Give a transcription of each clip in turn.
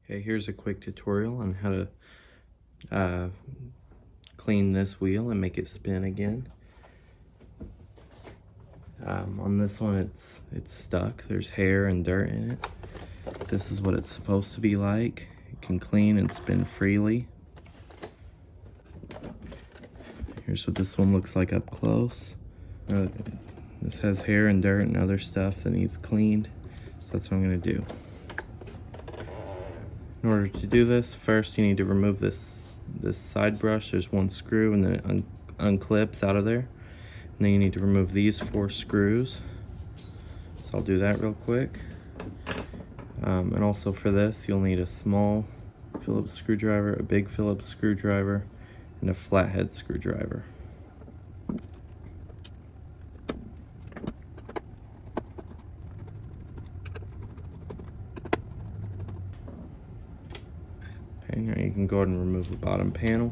Okay, here's a quick tutorial on how to clean this wheel and make it spin again. On this one, it's stuck. There's hair and dirt in it. This is what it's supposed to be like. It can clean and spin freely. Here's what this one looks like up close. This has hair and dirt and other stuff that needs cleaned. So that's what I'm going to do. In order to do this, first you need to remove this side brush. There's one screw and then it unclips out of there. And then you need to remove these 4 screws. So I'll do that real quick. And also for this, you'll need a small Phillips screwdriver, a big Phillips screwdriver, and a flathead screwdriver. Okay, now you can go ahead and remove the bottom panel.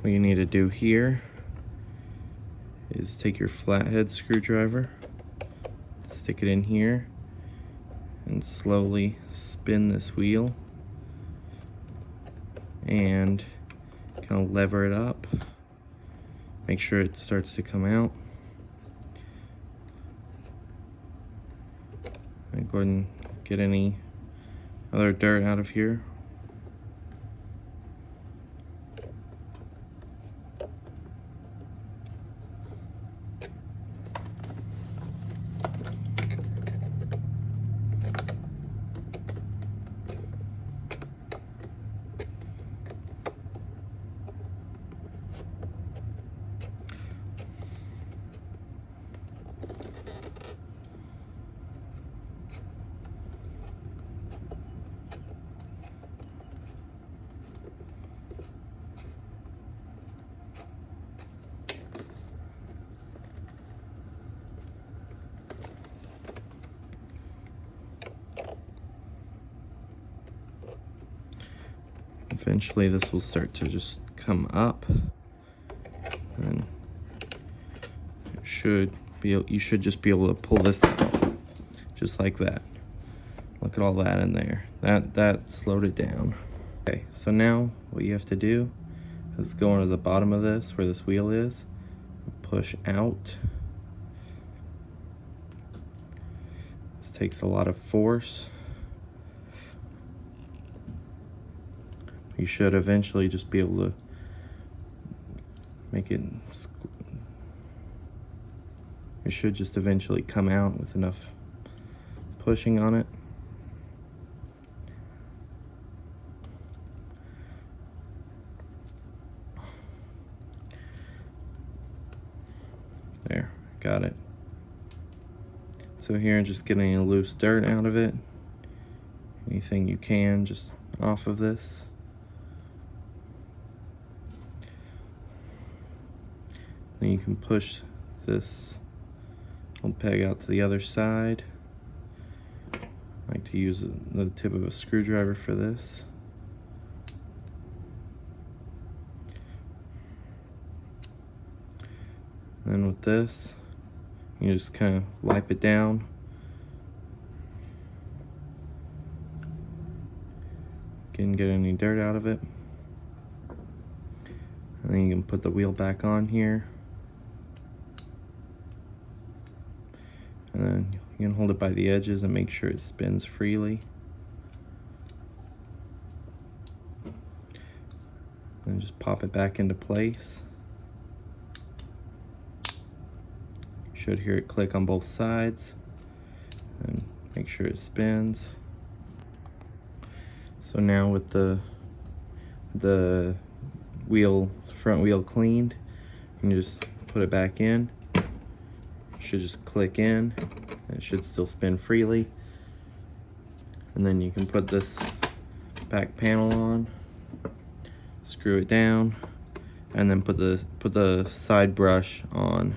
What you need to do here is take your flathead screwdriver, stick it in here, and slowly spin this wheel and kind of lever it up. Make sure it starts to come out. And go ahead and get any other dirt out of here. Eventually this will start to just come up, and you should just be able to pull this out just like that. Look at all that in there. That slowed it down. Okay, so now what you have to do is go into the bottom of this where this wheel is, push out. This takes a lot of force. You should eventually just be able to make it, it should just eventually come out with enough pushing on it. There, got it. So here, just getting any loose dirt out of it, anything you can just off of this. Then you can push this old peg out to the other side. I like to use the tip of a screwdriver for this. Then with this, you just kind of wipe it down. Can't get any dirt out of it. And then you can put the wheel back on here. And then you can hold it by the edges and make sure it spins freely. And just pop it back into place. You should hear it click on both sides. And make sure it spins. So now with the front wheel cleaned, you can just put it back in. Should just click in, and it should still spin freely. And then you can put this back panel on, screw it down, and then put the side brush on.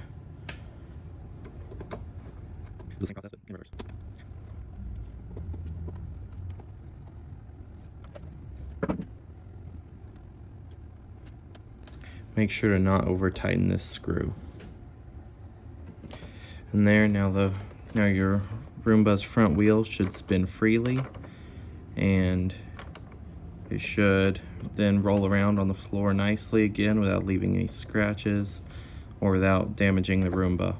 Make sure to not over tighten this screw. And there, now Now your Roomba's front wheels should spin freely, and it should then roll around on the floor nicely again without leaving any scratches or without damaging the Roomba.